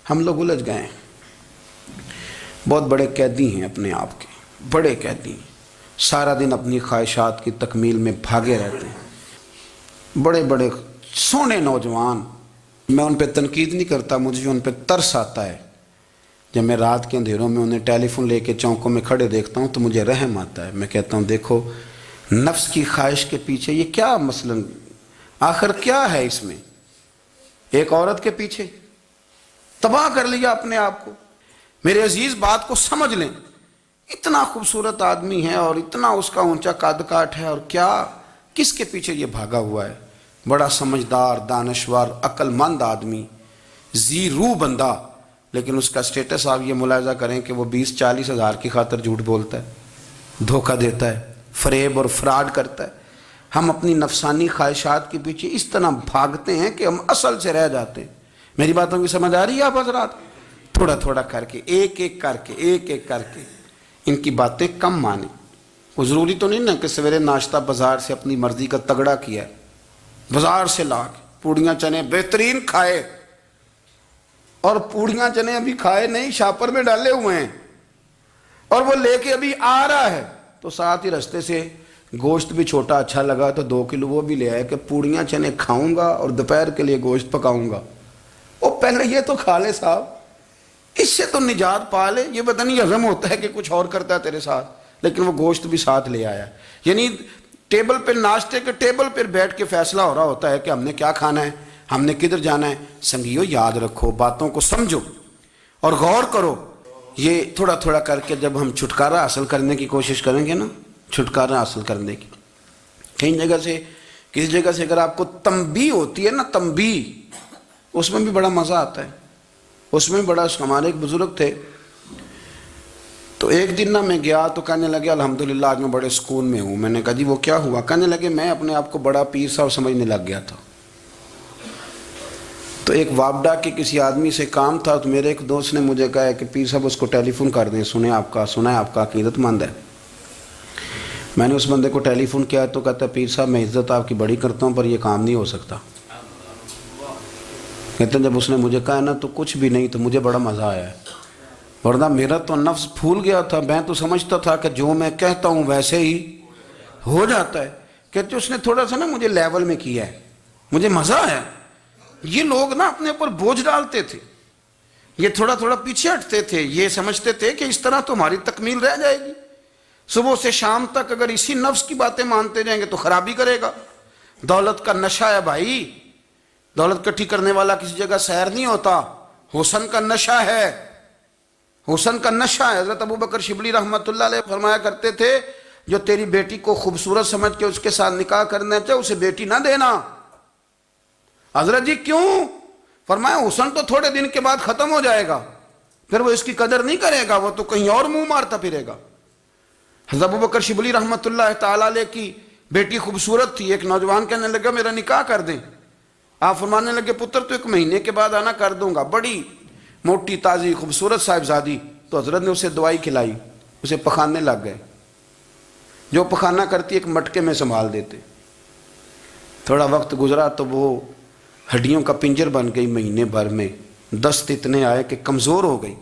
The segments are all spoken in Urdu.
ہم لوگ الجھ گئے ہیں، بہت بڑے قیدی ہیں اپنے آپ کے، بڑے قیدی ہیں، سارا دن اپنی خواہشات کی تکمیل میں بھاگے رہتے ہیں، بڑے بڑے سونے نوجوان۔ میں ان پہ تنقید نہیں کرتا، مجھے ان پہ ترس آتا ہے۔ جب میں رات کے اندھیروں میں انہیں ٹیلی فون لے کے چوکوں میں کھڑے دیکھتا ہوں تو مجھے رحم آتا ہے۔ میں کہتا ہوں دیکھو نفس کی خواہش کے پیچھے یہ کیا مثلاً آخر کیا ہے اس میں؟ ایک عورت کے پیچھے تباہ کر لیا اپنے آپ کو۔ میرے عزیز بات کو سمجھ لیں، اتنا خوبصورت آدمی ہے اور اتنا اس کا اونچا قد کاٹ ہے، اور کیا کس کے پیچھے یہ بھاگا ہوا ہے؟ بڑا سمجھدار، دانشور، عقل مند آدمی، ذی روح بندہ، لیکن اس کا سٹیٹس آپ یہ ملاحظہ کریں کہ وہ 20-40 ہزار کی خاطر جھوٹ بولتا ہے، دھوکہ دیتا ہے، فریب اور فراڈ کرتا ہے۔ ہم اپنی نفسانی خواہشات کے پیچھے اس طرح بھاگتے ہیں کہ ہم اصل سے رہ جاتے ہیں۔ میری باتوں کی سمجھ آ رہی ہے آپ حضرات؟ تھوڑا تھوڑا کر کے، ایک ایک کر کے ان کی باتیں کم مانیں۔ وہ ضروری تو نہیں نا کہ سویرے ناشتہ بازار سے اپنی مرضی کا تگڑا کیا ہے، بازار سے لا کے پوڑیاں چنے بہترین کھائے، اور پوڑیاں چنے ابھی کھائے نہیں، شاپر میں ڈالے ہوئے ہیں، اور وہ لے کے ابھی آ رہا ہے تو ساتھ ہی رستے سے گوشت بھی چھوٹا اچھا لگا تو 2 کلو وہ بھی لے آئے کہ پوڑیاں چنے کھاؤں گا اور دوپہر کے لیے گوشت پکاؤں گا۔ وہ پہلے یہ تو کھا لے صاحب، اس سے تو نجات پا لے۔ یہ پتہ نہیں ہضم ہوتا ہے کہ کچھ اور کرتا ہے تیرے ساتھ، لیکن وہ گوشت بھی ساتھ لے آیا۔ یعنی ٹیبل پہ، ناشتے کے ٹیبل پر بیٹھ کے فیصلہ ہو رہا ہوتا ہے کہ ہم نے کیا کھانا ہے، ہم نے کدھر جانا ہے۔ سنگیو یاد رکھو، باتوں کو سمجھو اور غور کرو۔ یہ تھوڑا تھوڑا کر کے جب ہم چھٹکارا حاصل کرنے کی کوشش کریں گے نا، چھٹکارا حاصل کرنے کی، کہیں جگہ سے، کسی جگہ سے اگر آپ کو تنبیہ ہوتی ہے نا، تنبیہ، اس میں بھی بڑا مزہ آتا ہے، اس میں بڑا۔ ہمارے ایک بزرگ تھے تو ایک دن نا میں گیا تو کہنے لگے الحمدللہ آج میں بڑے سکون میں ہوں۔ میں نے کہا جی وہ کیا ہوا؟ کہنے لگے میں اپنے آپ کو بڑا پیر صاحب سمجھنے لگ گیا تھا، تو ایک وابڈا کے کسی آدمی سے کام تھا، تو میرے ایک دوست نے مجھے کہا کہ پیر صاحب اس کو ٹیلی فون کر دیں، سنا ہے آپ کا عقیدت مند ہے۔ میں نے اس بندے کو ٹیلی فون کیا تو کہتا ہے پیر صاحب میں عزت آپ کی بڑی کرتا ہوں پر یہ کام نہیں ہو سکتا۔ کہتے ہیں جب اس نے مجھے کہا نا تو کچھ بھی نہیں، تو مجھے بڑا مزہ آیا ہے، ورنہ میرا تو نفس پھول گیا تھا۔ میں تو سمجھتا تھا کہ جو میں کہتا ہوں ویسے ہی ہو جاتا ہے۔ کہتے اس نے تھوڑا سا نا مجھے لیول میں کیا ہے، مجھے مزہ آیا۔ یہ لوگ نا اپنے اوپر بوجھ ڈالتے تھے، یہ تھوڑا تھوڑا پیچھے ہٹتے تھے، یہ سمجھتے تھے کہ اس طرح تو ہماری تکمیل رہ جائے گی۔ صبح سے شام تک اگر اسی نفس کی باتیں مانتے جائیں گے تو خرابی کرے گا۔ دولت کا نشہ ہے بھائی، دولت کٹھی کرنے والا کسی جگہ سیر نہیں ہوتا، حسن کا نشہ ہے، حسن کا نشہ ہے۔ حضرت ابوبکر شبلی رحمۃ اللہ علیہ فرمایا کرتے تھے جو تیری بیٹی کو خوبصورت سمجھ کے اس کے ساتھ نکاح کرنا چاہے اسے بیٹی نہ دینا۔ حضرت جی کیوں؟ فرمایا حسن تو تھوڑے دن کے بعد ختم ہو جائے گا، پھر وہ اس کی قدر نہیں کرے گا، وہ تو کہیں اور منہ مارتا پھرے گا۔ حضرت ابوبکر شبلی رحمۃ اللہ تعالی علیہ کی بیٹی خوبصورت تھی، ایک نوجوان کہنے لگا میرا نکاح کر دیں۔ آپ فرمانے لگے پتر تو 1 مہینے کے بعد آنا، کر دوں گا۔ بڑی موٹی تازی خوبصورت صاحبزادی، تو حضرت نے اسے دوائی کھلائی، اسے پخانے لگ گئے۔ جو پخانہ کرتی ایک مٹکے میں سنبھال دیتے۔ تھوڑا وقت گزرا تو وہ ہڈیوں کا پنجر بن گئی، مہینے بھر میں دست اتنے آئے کہ کمزور ہو گئی۔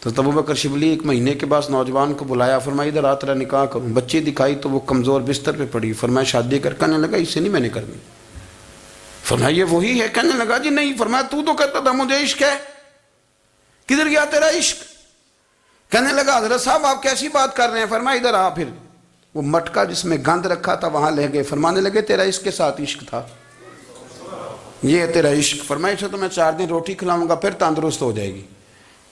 تو ابوبکر شبلی 1 مہینے کے بعد نوجوان کو بلایا، فرمایا ادھر آ تیرا نکاح کروں۔ بچی دکھائی تو وہ کمزور بستر پہ پڑی، فرمایا شادی کر۔ کہنے لگا اس سے نہیں میں نے کرنی۔ فرمایا یہ وہی ہے؟ کہنے لگا جی نہیں۔ فرمایا تو کہتا تھا مجھے عشق ہے، کدھر گیا تیرا عشق؟ کہنے لگا حضرت صاحب آپ کیسی بات کر رہے ہیں؟ فرمایا ادھر آ۔ پھر وہ مٹکا جس میں گند رکھا تھا وہاں لے گئے، فرمانے لگے تیرا اس کے ساتھ عشق تھا، یہ ہے تیرا عشق۔ فرمایا اسے تو میں 4 دن روٹی کھلاؤں گا پھر تندرست ہو جائے گی،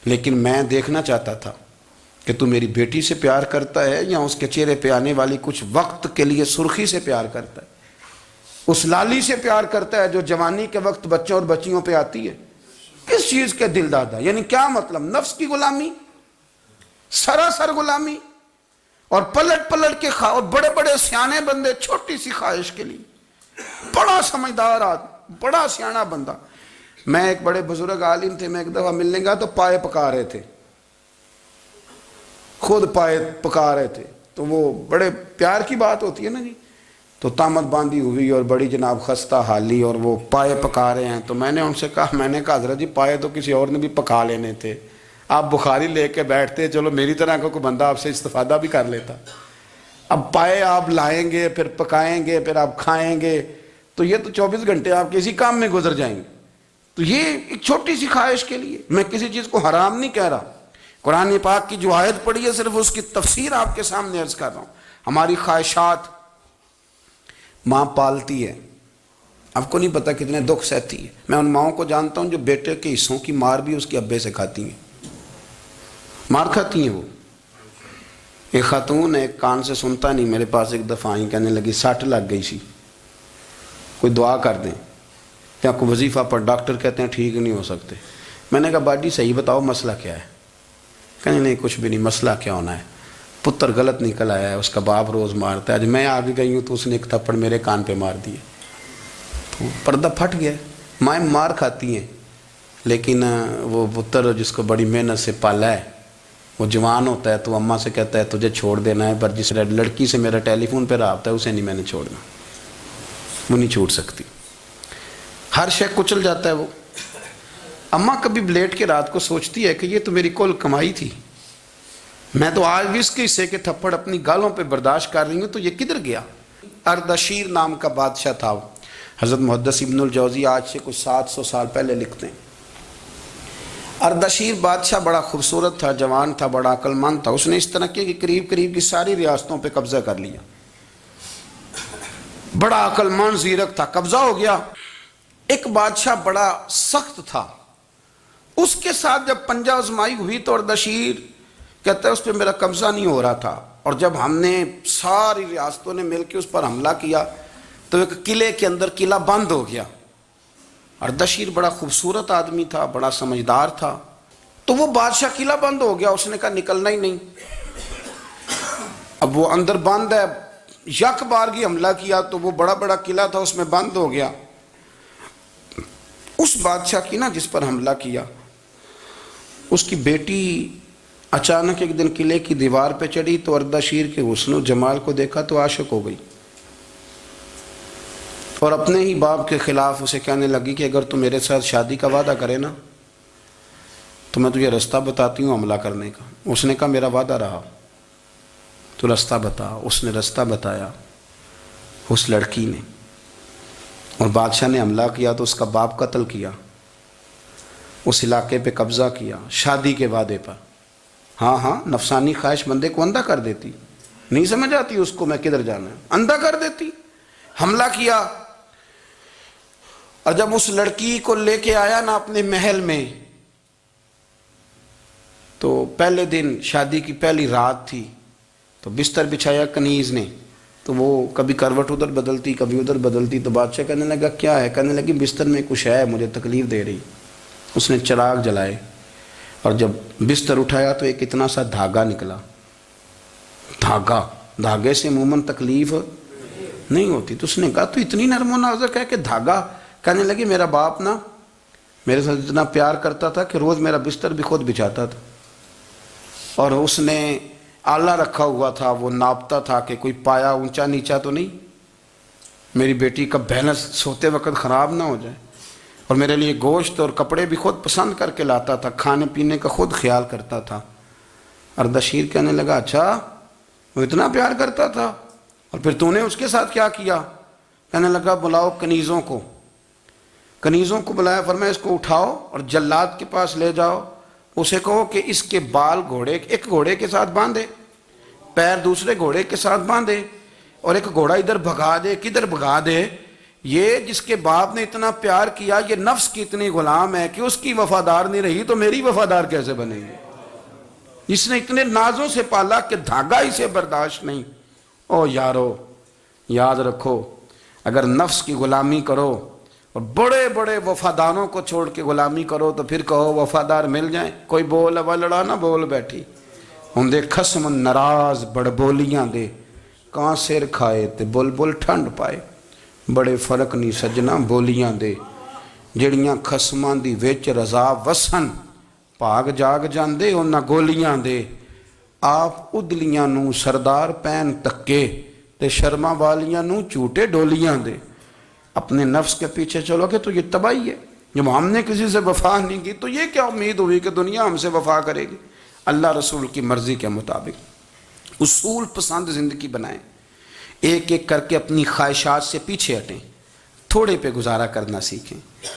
لیکن میں دیکھنا چاہتا تھا کہ تو میری بیٹی سے پیار کرتا ہے یا اس کے چہرے پہ آنے والی کچھ وقت کے لیے سرخی سے پیار کرتا ہے، اس لالی سے پیار کرتا ہے جو جوانی کے وقت بچوں اور بچیوں پہ آتی ہے۔ کس چیز کے دل دادا؟ یعنی کیا مطلب؟ نفس کی غلامی، سراسر غلامی، اور پلٹ پلٹ کے اور بڑے بڑے سیانے بندے چھوٹی سی خواہش کے لیے، بڑا سمجھدار آدمی، بڑا سیانا بندہ۔ میں ایک بڑے بزرگ عالم تھے، میں ایک دفعہ ملنے گیا تو پائے پکا رہے تھے، خود پائے پکا رہے تھے، تو وہ بڑے پیار کی بات ہوتی ہے نا جی، تو تامت باندھی ہوئی اور بڑی جناب خستہ حالی، اور وہ پائے پکا رہے ہیں. تو میں نے ان سے کہا، میں نے کہا حضرت جی پائے تو کسی اور نے بھی پکا لینے تھے، آپ بخاری لے کے بیٹھتے، چلو میری طرح کا کوئی بندہ آپ سے استفادہ بھی کر لیتا. اب پائے آپ لائیں گے، پھر پکائیں گے، پھر آپ کھائیں گے، تو یہ تو 24 گھنٹے آپ کے اسی کام میں گزر جائیں گے. تو یہ ایک چھوٹی سی خواہش کے لیے، میں کسی چیز کو حرام نہیں کہہ رہا. قرآن پاک کی جو آیت پڑھی ہے صرف اس کی تفسیر آپ کے سامنے عرض کر رہا ہوں. ہماری خواہشات ماں پالتی ہے، آپ کو نہیں پتہ کتنے دکھ سہتی ہے. میں ان ماؤں کو جانتا ہوں جو بیٹے کے حصوں کی مار بھی اس کے ابے سے کھاتی ہیں، مار کھاتی ہیں وہ. ایک خاتون ایک کان سے سنتا نہیں، میرے پاس ایک دفعہ آئی، کہنے لگی 60 لگ گئی سی، کوئی دعا کر دیں یا کوئی وظیفہ پر، ڈاکٹر کہتے ہیں ٹھیک نہیں ہو سکتے. میں نے کہا باجی صحیح بتاؤ مسئلہ کیا ہے؟ کہنے نہیں کچھ بھی نہیں، مسئلہ کیا ہونا ہے، پتر غلط نکل آیا ہے، اس کا باپ روز مارتا ہے، آج میں آ بھی گئی ہوں تو اس نے ایک تھپڑ میرے کان پہ مار دیے. تو پردہ پھٹ گیا. مائیں مار کھاتی ہیں، لیکن وہ پتر جس کو بڑی محنت سے پالا ہے، وہ جوان ہوتا ہے تو اماں سے کہتا ہے تجھے چھوڑ دینا ہے، پر جس لڑکی سے میرا ٹیلی فون پہ رابطہ ہے اسے نہیں میں نے چھوڑنا، وہ نہیں چھوڑ سکتی. ہر شے کچل جاتا ہے وہ. اماں کبھی لیٹ کے رات کو سوچتی ہے کہ یہ تو میری کل کمائی تھی، میں تو آج بھی اس کے حصے کے تھپڑ اپنی گالوں پہ برداشت کر رہی ہوں، تو یہ کدھر گیا؟ اردشیر نام کا بادشاہ تھا. حضرت محدث ابن الجوزی آج سے کچھ 700 سال پہلے لکھتے ہیں. اردشیر بادشاہ بڑا خوبصورت تھا، جوان تھا، بڑا عقل مند تھا. اس نے اس طرح کہ قریب کی ساری ریاستوں پہ قبضہ کر لیا. بڑا عقل مند زیرک تھا، قبضہ ہو گیا. ایک بادشاہ بڑا سخت تھا، اس کے ساتھ جب پنجہ آزمائی ہوئی تو اردشیر کہتا ہے اس پہ میرا قبضہ نہیں ہو رہا تھا، اور جب ہم نے ساری ریاستوں نے مل کے اس پر حملہ کیا تو ایک قلعے کے اندر قلعہ بند ہو گیا. اردشیر بڑا خوبصورت آدمی تھا، بڑا سمجھدار تھا. تو وہ بادشاہ قلعہ بند ہو گیا، اس نے کہا نکلنا ہی نہیں. اب وہ اندر بند ہے، یک بارگی حملہ کیا تو وہ بڑا قلعہ تھا اس میں بند ہو گیا. اس بادشاہ کی نا جس پر حملہ کیا، اس کی بیٹی اچانک ایک دن قلعے کی دیوار پہ چڑھی تو اردشیر کے حسن و جمال کو دیکھا تو عاشق ہو گئی، اور اپنے ہی باپ کے خلاف اسے کہنے لگی کہ اگر تو میرے ساتھ شادی کا وعدہ کرے نا تو میں تجھے رستہ بتاتی ہوں حملہ کرنے کا. اس نے کہا میرا وعدہ رہا، تو رستہ بتا. اس نے رستہ بتایا اس لڑکی نے، اور بادشاہ نے حملہ کیا تو اس کا باپ قتل کیا، اس علاقے پہ قبضہ کیا شادی کے وعدے پر. ہاں نفسانی خواہش بندے کو اندھا کر دیتی، نہیں سمجھ آتی اس کو میں کدھر جانا ہے، اندھا کر دیتی. حملہ کیا، اور جب اس لڑکی کو لے کے آیا نا اپنے محل میں، تو پہلے دن شادی کی پہلی رات تھی، تو بستر بچھایا کنیز نے، تو وہ کبھی کروٹ ادھر بدلتی کبھی ادھر بدلتی. تو بادشاہ کہنے لگا کیا ہے؟ کہنے لگی بستر میں کچھ ہے، مجھے تکلیف دے رہی. اس نے چراغ جلائے اور جب بستر اٹھایا تو ایک اتنا سا دھاگا نکلا. دھاگے سے عموماً تکلیف نہیں ہوتی. تو اس نے کہا تو اتنی نرم و نازک ہے کہ دھاگا. کہنے لگی میرا باپ نا میرے ساتھ اتنا پیار کرتا تھا کہ روز میرا بستر بھی خود بچھاتا تھا، اور اس نے آلہ رکھا ہوا تھا، وہ ناپتا تھا کہ کوئی پایا اونچا نیچا تو نہیں، میری بیٹی کا بیلنس سوتے وقت خراب نہ ہو جائے، اور میرے لیے گوشت اور کپڑے بھی خود پسند کر کے لاتا تھا، کھانے پینے کا خود خیال کرتا تھا. اردشیر کہنے لگا اچھا وہ اتنا پیار کرتا تھا، اور پھر تو نے اس کے ساتھ کیا کیا؟ کہنے لگا بلاؤ کنیزوں کو بلایا، فرمایا اس کو اٹھاؤ اور جلاد کے پاس لے جاؤ، اسے کہو کہ اس کے بال ایک گھوڑے کے ساتھ باندھے، پیر دوسرے گھوڑے کے ساتھ باندھے، اور ایک گھوڑا ادھر بھگا دے. کدھر بھگا دے؟ یہ جس کے باپ نے اتنا پیار کیا، یہ نفس کی اتنی غلام ہے کہ اس کی وفادار نہیں رہی تو میری وفادار کیسے بنے گی؟ جس نے اتنے نازوں سے پالا کہ دھاگا اسے برداشت نہیں. او یارو یاد رکھو، اگر نفس کی غلامی کرو اور بڑے بڑے وفاداروں کو چھوڑ کے غلامی کرو تو پھر کہو وفادار مل جائیں. کوئی بول اب لڑا نہ بول بیٹھی ہوں دے خسم ناراض بڑ بولیاں دے، کہاں سر کھائے تے بلبل ٹھنڈ پائے. بڑے فرق نہیں سجنا بولیاں دے، جڑیاں خسماں دی وچ رضا وسن، پاگ جاگ جاندے انہاں گولیاں دے. آپ ادلیاں نو سردار پین تکے تے تے شرما والیاں نو چوٹے ڈولیاں دے. اپنے نفس کے پیچھے چلو گے تو یہ تباہی ہے. جب ہم نے کسی سے وفا نہیں کی تو یہ کیا امید ہوئی کہ دنیا ہم سے وفا کرے گی؟ اللہ رسول کی مرضی کے مطابق اصول پسند زندگی بنائیں. ایک ایک کر کے اپنی خواہشات سے پیچھے ہٹیں, تھوڑے پہ گزارا کرنا سیکھیں.